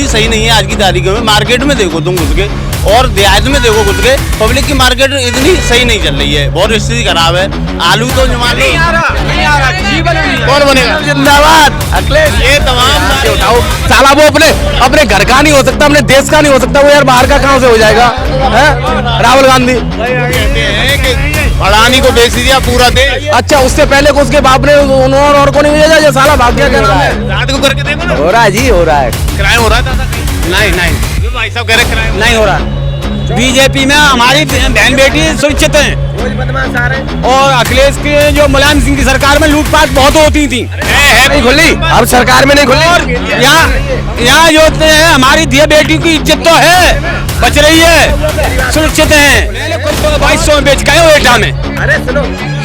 सही नहीं है आज की तारीख में। मार्केट में देखो तुम घुस के और देहात में देखो घुस के, पब्लिक की मार्केट इतनी सही नहीं चल रही है, बहुत स्थिति खराब है। आलू तो मान लो कौन बनेगा, जिंदाबाद अखिलेश। ये तमाम उठाओ साला, वो अपने घर का नहीं हो सकता, अपने देश का नहीं हो सकता, वो यार बाहर का कहाँ से हो जाएगा? है राहुल गांधी कहते हैं कि अडानी को बेच दिया पूरा देश। अच्छा, उससे पहले को उसके बाप ने और को नहीं भेजा, जो साला भाग गया। रात को करके देखो ना, हो रहा है जी, हो रहा है। क्राइम हो रहा था नहीं, भाई साहब कह रहे क्राइम नहीं हो रहा। बीजेपी में हमारी बहन बेटी सुरक्षित हैं और अखिलेश के जो मुलायम सिंह की सरकार में लूटपाट बहुत होती थी। नहीं खुली, अब सरकार में नहीं खुली। यहाँ जो है हमारी धिया बेटी की इज्जत तो है, बच रही है, सुरक्षित है। 2200 में बेच गए एटा में। अरे सुनो,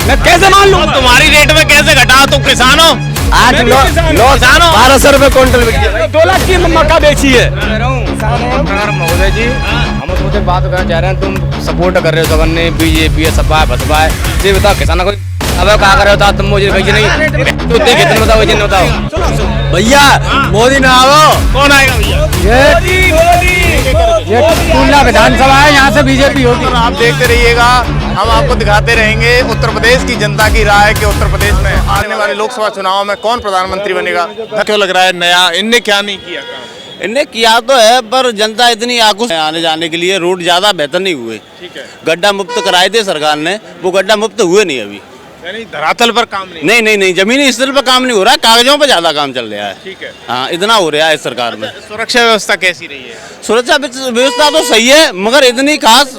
मैं कैसे मान लूँ? तुम्हारी रेट में कैसे घटा? तुम किसानों आज 1200 रुपए क्विंटल बिक गया। 2 लाख की मक्का बेची है। महोदय जी, हम तुमसे बात करना चाह रहे हैं, तुम सपोर्ट कर रहे हो सगन ने, बीजेपी है, सपा है, बसपा है, ये बताओ किसानों को अब कहा कर रहे हो तुम? मुझे भाई नहीं तो कितने बताओ, जी बताओ भैया। मोदी ना आओ, कौन आएगा भैया? ये टूंडला विधानसभा है, यहाँ से बीजेपी होगी। आप देखते रहिएगा, हम आपको दिखाते रहेंगे उत्तर प्रदेश की जनता की राय कि उत्तर प्रदेश में आने वाले लोकसभा चुनाव में कौन प्रधानमंत्री बनेगा। क्यों लग रहा है नया, इनने क्या नहीं किया काम? इनने किया तो है, पर जनता इतनी आकुश है आने जाने के लिए, रोड ज्यादा बेहतर नहीं हुए। ठीक है, गड्ढा मुक्त कराए थे सरकार ने, वो गड्ढा मुक्त हुए नहीं अभी। यानी धरातल पर काम नहीं। नहीं, जमीनी स्तर पर काम नहीं हो रहा, कागजों पर ज्यादा काम चल रहा है। ठीक है, हाँ, इतना हो रहा है इस सरकार में। सुरक्षा व्यवस्था कैसी रही है? सुरक्षा व्यवस्था तो सही है, मगर इतनी खास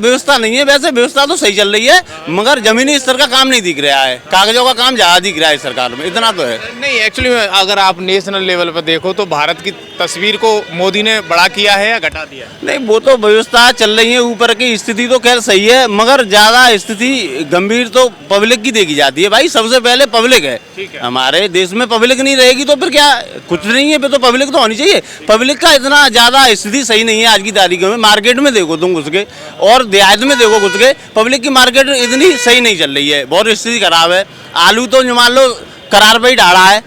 व्यवस्था नहीं है। वैसे व्यवस्था तो सही चल रही है, मगर जमीनी स्तर का काम नहीं दिख रहा है, कागजों का काम ज्यादा दिख रहा है इस सरकार में, इतना तो है। नहीं, एक्चुअली में अगर आप नेशनल लेवल पर देखो तो भारत की तस्वीर को मोदी ने बड़ा किया है या घटा दिया? नहीं, वो तो व्यवस्था चल रही है, ऊपर की स्थिति तो खैर सही है, मगर ज्यादा स्थिति गंभीर तो पब्लिक की देखी जाती है। भाई सबसे पहले पब्लिक है, हमारे देश में पब्लिक नहीं रहेगी तो फिर क्या, कुछ नहीं है, फिर तो पब्लिक तो होनी चाहिए। पब्लिक का इतना ज्यादा स्थिति सही नहीं है आज की तारीख में। मार्केट में देखो तुम घुस के और देहात में देखो घुस के, पब्लिक की मार्केट इतनी सही नहीं चल रही है, बहुत स्थिति खराब है। आलू तो मान लो करार पे ही डाला है,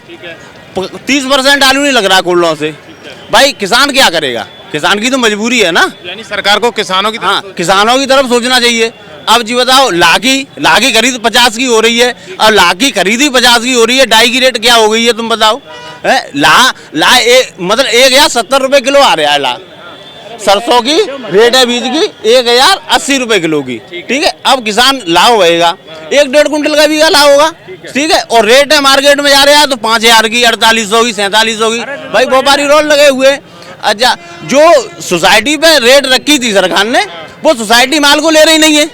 30% आलू नहीं लग रहा कुल्लों से। भाई किसान क्या करेगा? किसान की तो मजबूरी है ना। यानी सरकार को किसानों की हाँ, किसानों की तरफ सोचना चाहिए। अब जी बताओ, लाख की खरीद 50 की हो रही है, और लाख की खरीद ही 50 की हो रही है, डाई की रेट क्या हो गई है तुम बताओ? मतलब 1070 रुपए किलो आ रहा है ला। सरसों की रेट है बीज की 1080 रुपए किलो की। ठीक है, अब किसान लाभ होएगा, 1-1.5 कुंटल का भी लाभ होगा। ठीक है, और रेट है मार्केट में जा रहा है तो 5000 की, 4800 की, 4700 की। भाई व्यापारी रोल लगे हुए। अच्छा, जो सोसाइटी पे रेट रखी थी सरकार ने, वो सोसाइटी माल को ले रही नहीं है।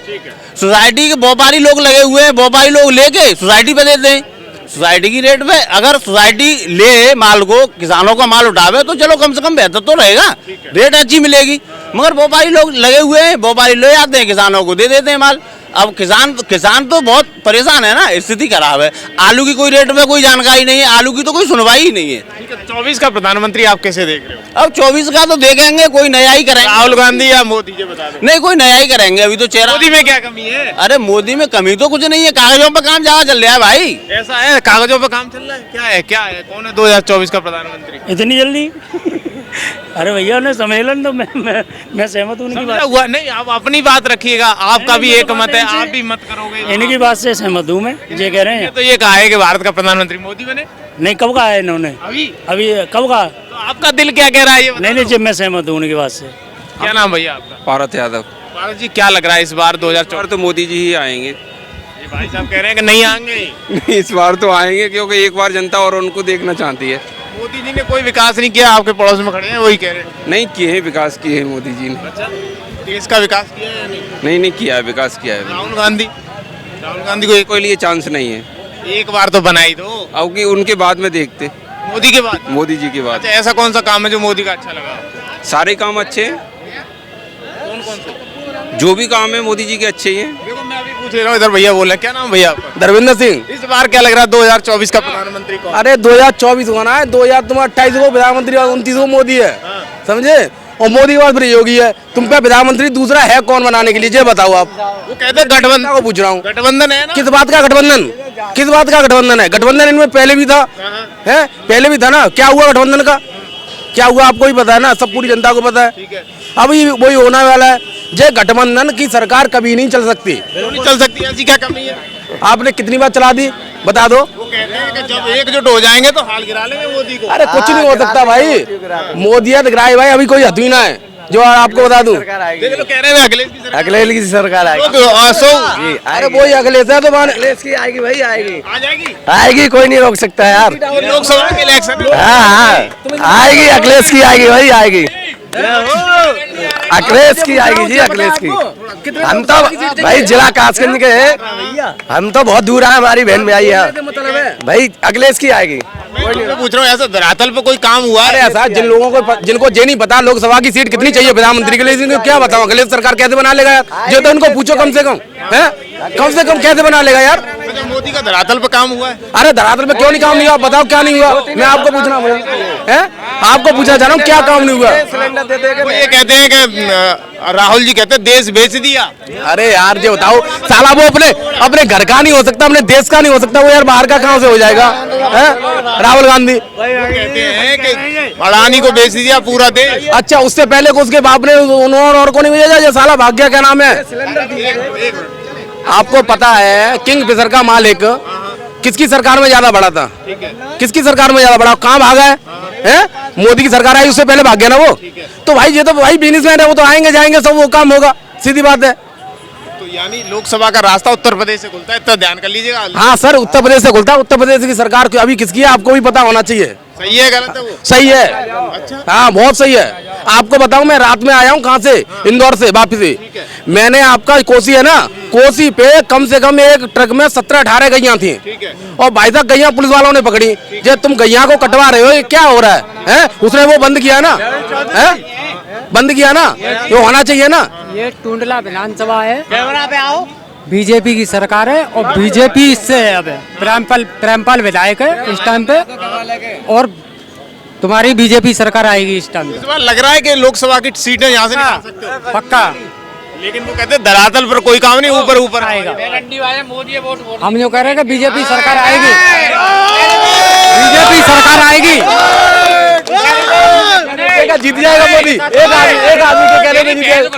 सोसाइटी के व्यापारी लोग लगे हुए हैं, व्यापारी लोग लेके सोसाइटी पे देते हैं। सोसाइटी की रेट पे अगर सोसाइटी ले माल को, किसानों का माल उठावे तो चलो कम से कम बेहतर तो रहेगा, रेट अच्छी मिलेगी। मगर व्यापारी लोग लगे हुए हैं, व्यापारी ले जाते हैं, किसानों को दे देते हैं माल। अब किसान तो बहुत परेशान है ना, स्थिति खराब है। आलू की कोई रेट में कोई जानकारी नहीं है, आलू की तो कोई सुनवाई ही नहीं है। ठीक है, 24 का प्रधानमंत्री आप कैसे देख रहे हो? अब 24 का तो देखेंगे, कोई नया ही करेंगे। राहुल गांधी या मोदी, जी बता दो। नहीं, कोई नया ही करेंगे। अभी तो चेहरा, मोदी में क्या कमी है? अरे मोदी में कमी तो कुछ नहीं है, कागजों पर काम ज्यादा चल रहा है भाई। ऐसा है, कागजों पर काम चल रहा है? क्या है कौन है 2024 का प्रधानमंत्री? इतनी जल्दी? अरे भैया उन्हें सम्मेलन तो मैं सहमत हूँ उनकी बात हुआ नहीं, आप अपनी बात रखिएगा, आपका भी एक मत है, आप भी मत करोगे। इनकी बात से सहमत हूँ मैं, ये कह रहे हैं। तो ये कहा है कि भारत का प्रधानमंत्री मोदी बने? नहीं, कब कहा है इन्होंने? अभी कब कहा? तो आपका दिल क्या कह रहा है ये बता नहीं, दो। मैं सहमत हूँ उनकी बात से। क्या नाम भैया आपका? पारत यादव। पारस जी, क्या लग रहा है इस बार 2024? तो मोदी जी ही आएंगे। ये भाई साहब कह रहे हैं कि नहीं आएंगे। इस बार तो आएंगे, क्योंकि एक बार जनता और उनको देखना चाहती है। मोदी जी ने कोई विकास नहीं किया, आपके पड़ोस में खड़े हैं वही कह रहे हैं। नहीं किए हैं, विकास किए हैं मोदी जी ने। अच्छा, देश का विकास किया है या नहीं? नहीं किया है, विकास किया है। राहुल गांधी को कोई लिए चांस नहीं है, एक बार तो बनाई दो। अब कि उनके बाद में देखते, मोदी के बाद? मोदी जी के बाद। अच्छा, ऐसा कौन सा काम है जो मोदी का अच्छा लगा आपको? सारे काम अच्छे हैं, कौन से? जो भी काम है मोदी जी के अच्छे ही हैं। देखो, मैं अभी पूछ रहा हूँ, इधर भैया बोल रहे हैं, क्या नाम भैया आपका? धर्मेंद्र सिंह। इस बार क्या लग रहा है 2024 का प्रधानमंत्री कौन? अरे 2024 होना है, 2028 को प्रधानमंत्री और 29 को मोदी है, समझे? और मोदी के बाद फिर योगी है। तुम पे प्रधानमंत्री दूसरा है कौन बनाने के लिए, ये बताओ आप। वो कहते हैं गठबंधन को पूछ रहा हूँ, गठबंधन है ना? किस बात का गठबंधन? किस बात का गठबंधन है? गठबंधन इनमें पहले भी था, है पहले भी था ना। क्या हुआ गठबंधन का? क्या हुआ आपको ही पता है ना, सब पूरी जनता को पता है। अभी वही होने वाला है। जय गठबंधन की सरकार कभी नहीं चल सकती। क्यों नहीं चल सकती, ऐसी क्या कमी है? आपने कितनी बार चला दी बता दो। वो कहते हैं कि जब एकजुट हो जाएंगे तो हाल गिरा लेंगे मोदी को। अरे कुछ नहीं हो सकता भाई, मोदियत गिराए भाई, अभी कोई हथुई ना है जो आपको बता दूं। देख लो, कह रहे हैं अखिलेश की सरकार। अखिलेश की सरकार आएगी। अरे वही अखिलेश है तो अखिलेश की आएगी भाई, आएगी आ जाएगी आएगी, कोई नहीं रोक सकता यार। लोकसभा के इलेक्शन। हाँ आएगी, अखिलेश की आएगी भाई, आएगी अखिलेश की आएगी जी, अखिलेश की। हम तो भाई जिला कासगंज के हैं, हम तो बहुत दूर है, हमारी बहन में आई है भाई, अखिलेश की आएगी। मैं पूछ रहा हूँ ऐसा धरातल पे कोई काम हुआ अरे है? ऐसा जिन लोगों को जिनको ये नहीं पता लोकसभा की सीट कितनी चाहिए प्रधानमंत्री के लिए, इनको क्या बताऊं अखिलेश सरकार कैसे बना लेगा यार, जो तो उनको पूछो कम से कम कैसे बना लेगा यार। अच्छा, मोदी का धरातल पे काम हुआ है? अरे धरातल पे क्यों नहीं काम नहीं हुआ, बताओ क्या नहीं हुआ, मैं आपको पूछना है, आपको पूछा जा रहा हूँ क्या काम नहीं हुआ। वो ये कहते हैं कि राहुल जी कहते हैं देश बेच दिया। अरे यार ये बताओ साला, वो अपने घर का नहीं हो सकता, अपने देश का नहीं हो सकता, वो यार बाहर का कहाँ से हो जाएगा राहुल गांधी। कहते हैं कि अडानी को बेच दिया पूरा देश। अच्छा उससे पहले को उसके बाप ने उन्होंने और को नहीं भेजा, ये साला भाग गया, क्या नाम है आपको पता है? किंग फिशर का मालिक किसकी सरकार में ज्यादा बड़ा था, किसकी सरकार में ज्यादा बड़ा, कहाँ भागा है? मोदी की सरकार आई उससे पहले भाग गया ना वो। तो भाई ये तो भाई बिजनेसमैन है, वो तो आएंगे जाएंगे सब, वो काम होगा, सीधी बात है। तो यानी लोकसभा का रास्ता उत्तर प्रदेश से खुलता है, इतना ध्यान कर लीजिएगा। हाँ सर, उत्तर प्रदेश से खुलता है। उत्तर प्रदेश की सरकार अभी किसकी है आपको भी पता होना चाहिए। सही है गलत है वो? सही है। अच्छा, हाँ बहुत सही है। आपको बताऊं मैं रात में आया हूँ कहाँ से, इंदौर से वापिस। मैंने आपका कोसी है ना, कोसी पे कम से कम एक ट्रक में 17-18 गैया थी, और भाई साहब गैया पुलिस वालों ने पकड़ी। जब तुम गैया को कटवा रहे हो ये क्या हो रहा है? उसने वो बंद किया ना, बंद किया ना, ये होना चाहिए ना। ये टुंडला विधानसभा है, कैमरा पे आओ, बीजेपी की सरकार है और बीजेपी इससे है। अब प्रेमपाल विधायक है इस टाइम पे, और तुम्हारी बीजेपी सरकार आएगी इस टाइम पे। इस बार लग रहा है कि लोकसभा की सीटें यहाँ से निकाल सकते हो। पक्का। लेकिन वो कहते हैं धरातल पर कोई काम नहीं, ऊपर ऊपर आएगा। हम जो कह रहे हैं कि बीजेपी सरकार आएगी, बीजेपी सरकार आएगी, जीत जाएगा मोदी। एक आदमी के कहने पे जीत जाएगा।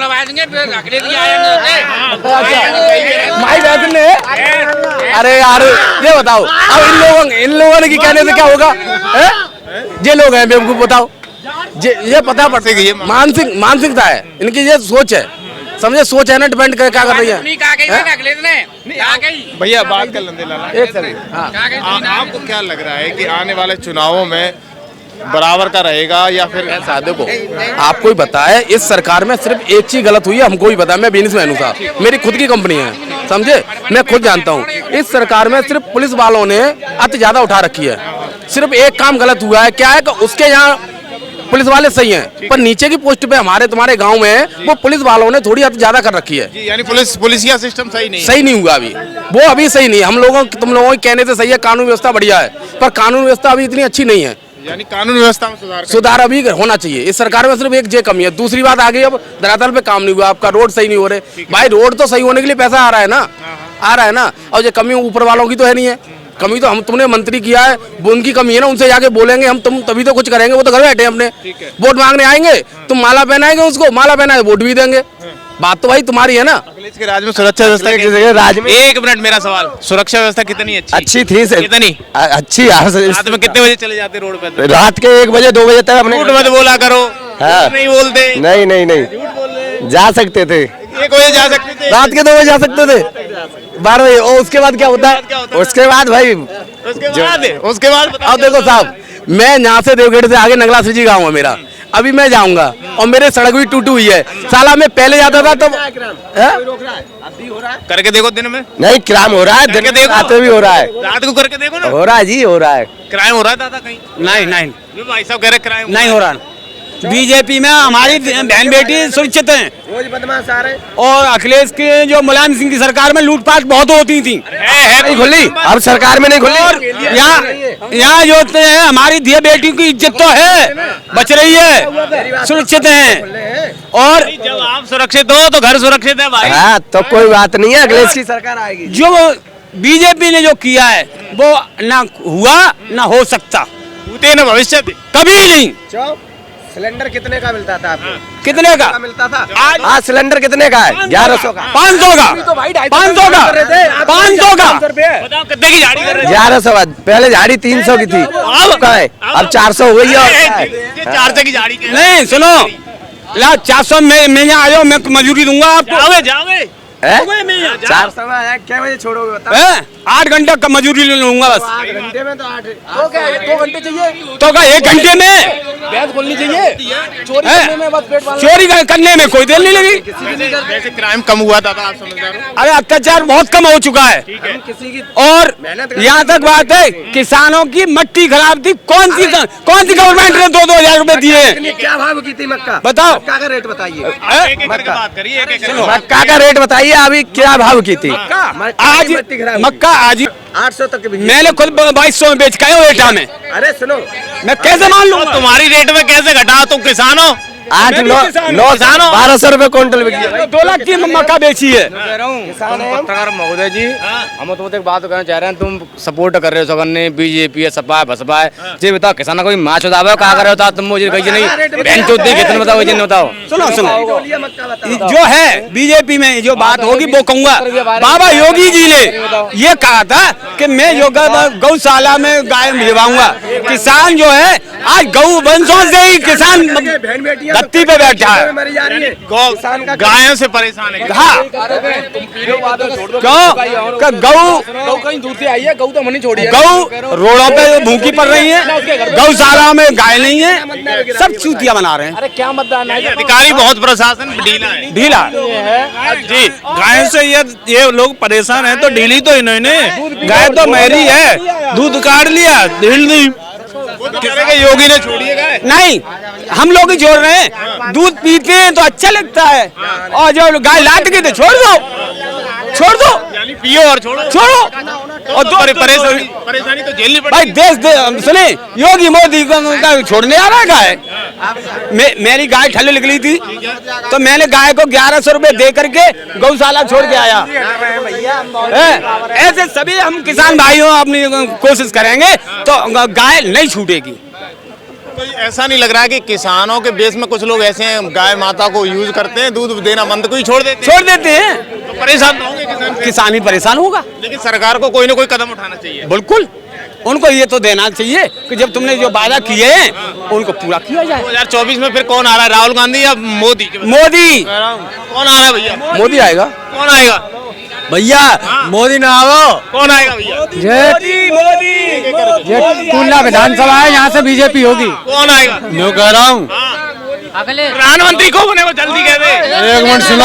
माई बहन ने, अरे यार ये बताओ अब इन लोगों ने की कहने से क्या होगा? ये लोग हैं बेवकूफ, बताओ ये पता पड़ता है, मानसिकता है इनकी, ये सोच है, समझे, सोच है ना, डिपेंड कर क्या कर रही है। भैया बात कर लेंगे लाला। एक सेकंड, आपको क्या लग रहा है कि आने वाले चुनावों में बराबर का रहेगा या फिर? ऐसा देखो, आपको ही पता है इस सरकार में सिर्फ एक चीज गलत हुई है, हमको ही पता है, मैं बिजनेसमैन हूं साहब, मेरी खुद की कंपनी है, समझे, मैं खुद जानता हूं। इस सरकार में सिर्फ पुलिस वालों ने अति ज्यादा उठा रखी है। सिर्फ एक काम गलत हुआ है, क्या है कि उसके यहाँ पुलिस वाले सही हैं, पर नीचे की पोस्ट पे हमारे तुम्हारे गांव में वो पुलिस वालों ने थोड़ी अति ज्यादा कर रखी है। यानी पुलिस का सिस्टम सही नहीं है। सही नहीं हुआ अभी, वो अभी सही नहीं है। तुम लोगों के कहने से सही है, कानून व्यवस्था बढ़िया है, पर कानून व्यवस्था अभी इतनी अच्छी नहीं है। यानी कानून व्यवस्था में सुधार अभी होना चाहिए। इस सरकार में सिर्फ एक जे कमी है। दूसरी बात आ गई, अब धरातल पे काम नहीं हुआ, आपका रोड सही नहीं हो रहे। भाई रोड तो सही होने के लिए पैसा आ रहा है ना, आ रहा है ना, और ये कमी ऊपर वालों की तो है नहीं है। कमी तो तुमने मंत्री किया है, वो उनकी कमी है ना, उनसे जाके बोलेंगे हम, तुम तभी तो कुछ करेंगे। वो तो घर बैठे अपने, वोट मांगने आएंगे, तुम माला पहनाएंगे उसको, माला पहनाए वोट भी देंगे। बात तो भाई तुम्हारी है ना। अखिलेश के राज में सुरक्षा व्यवस्था राज में, एक मिनट मेरा सवाल, सुरक्षा व्यवस्था कितनी अच्छी थी, कितनी अच्छी यार। रात में कितने बजे चले जाते रोड पे? रात के 1 बजे 2 बजे तक अपने झूठ मत बोला करो। हाँ। नहीं बोलते? नहीं जा सकते थे, 1 बजे जा सकते थे, रात के 2 बजे जा सकते थे, 12 बजे। और उसके बाद क्या होता है? उसके बाद भाई उसके बाद अब देखो साहब, मैं यहाँ से देवगढ़ से आगे नगला जी गाँव है मेरा, अभी मैं जाऊंगा और मेरे सड़क भी टूटी हुई है। साला मैं पहले जाता था तो करके देखो दिन में। नहीं क्राइम हो रहा है, दिन के रात भी हो रहा है, रात को करके देखो ना। हो रहा है जी, हो रहा है। क्राइम हो रहा है दादा कहीं? नहीं जो भाई साहब कह रहे क्राइम नहीं हो रहा। बीजेपी में हमारी बहन बेटी सुरक्षित हैं, रोज बदमाश आ रहे, और अखिलेश के जो मुलायम सिंह की सरकार में लूटपाट बहुत होती थी। नहीं खुली, अब सरकार में नहीं खुली। और यहाँ जो है हमारी दिए बेटी की इज्जत तो है, बच रही है, सुरक्षित हैं। और जब आप सुरक्षित हो तो घर सुरक्षित है भाई। हाँ तो कोई बात नहीं है, अखिलेश की सरकार आएगी। जो बीजेपी ने जो किया है वो ना हुआ ना हो सकता, भूते न भविष्य कभी नहीं। सिलेंडर कितने का मिलता था आपको? कितने का मिलता था आज सिलेंडर कितने का है? 1100 का। 500 का 500 का 500 का बताओ कितने की झाड़ी कर रहे 1100 का। पहले झाड़ी 300 की थी, अब कहाँ है? अब 400 हो गई है। 400 की झाड़ी के नहीं सुनो ला 400 में यहाँ आयो मैं मजदूरी दूंगा आपको जाओगे 400 में आया, क्या बजे छोड़ोगे बताओ? 8 घंटे का मजदूरी लूंगा बस 8 घंटे में तो 8 तो क्या 2 घंटे चाहिए? तो क्या 1 घंटे में गैस खोलनी चाहिए, चोरी करने में बस पेट पालना। चोरी करने में कोई देर नहीं लगी। वैसे क्राइम कम हुआ था आप समझदार हो? अरे अत्याचार बहुत कम हो चुका है किसी की और यहाँ तक बात है किसानों की मट्टी खराब थी। कौन सी गवर्नमेंट ने 2-2 हजार रुपए दिए हैं? क्या भाव की थी मक्का? बताओ। मक्का का रेट बताइए। एक एक करके बात करिए एक एक मक्का का रेट बताइए अभी क्या भाव की थी? आज मक्का आज 800 तक बिकी। मैंने खुद 2200 में बेच के आया हूँ एटा में। अरे सुनो, मैं कैसे मान लूंगा? तुम्हारी रेट में कैसे घटा तुम किसान हो 8-9 1200 रुपए क्विंटल बिकी है। 2 लाख की मक्का बेची है। पत्रकार महोदय जी हम तो एक बात कहना चाह रहे हैं तुम सपोर्ट कर रहे हो सगन ने बीजेपी है सपा है बसपा है जी बताओ किसान कोई माँ चुदावे कहा कर रहे हो तुम मुझे कही नहीं बहन चौथी कितने बताओ जी बताओ सुनो जो है बीजेपी में जो बात होगी वो कहूंगा। बाबा योगी जी ने ये कहा था कि मैं जो गौशाला में गाय भिजवाऊंगा। किसान जो है आज गौ वंशों से ही किसान धरती पे बैठा है। मरी जा रही है। गायों से परेशान है। हाँ क्यों गौ कहीं दूर से आई है, गऊ तो मनी छोड़ी है। गौ रोडों पे भूखी पड़ रही है, गौशाला में गाय नहीं है, सब चूतिया बना रहे हैं। अरे क्या मतदान है? अधिकारी बहुत प्रशासन ढीला है ढीला जी गाय से ये लोग परेशान है तो ढीली तो इन्होंने गाय तो मेरी है, दूध काट लिया ढील दी। योगी ने छोड़ी है गाय नहीं, हम लोग ही छोड़ रहे हैं। दूध पीते हैं तो अच्छा लगता है और जो गाय लाट के तो छोड़ दो यानी पियो और छोड़ो और दो परेशानी तो झेलनी भाई देश सुने योगी मोदी को छोड़ने आ रहा है गाय। मेरी गाय ठल्ले निकली थी तो मैंने गाय को 1100 रुपए दे करके गौशाला छोड़ के आया। ऐसे सभी हम किसान भाइयों अपनी कोशिश करेंगे तो गाय नहीं छूटेगी। ऐसा नहीं लग रहा है कि किसानों के बेस में कुछ लोग ऐसे हैं गाय माता को यूज करते हैं, दूध देना बंद को ही छोड़ देते हैं। हैं तो परेशान तो होंगे किसान ही परेशान होगा। लेकिन सरकार को कोई ना कोई कदम उठाना चाहिए। बिल्कुल उनको ये तो देना चाहिए कि जब तुमने जो वादा किए हैं उनको पूरा किया जाए। 2024 में फिर कौन आ रहा है, राहुल गांधी या मोदी? मोदी कौन आ रहा है भैया? मोदी आएगा। कौन आएगा भैया मोदी ना आओ। कौन आएगा भैया? ये कुल्ला विधानसभा है, यहाँ से बीजेपी होगी। कौन आएगा? मैं कह रहा हूँ प्रधानमंत्री को बने वो जल्दी कह दे। एक मिनट सुनो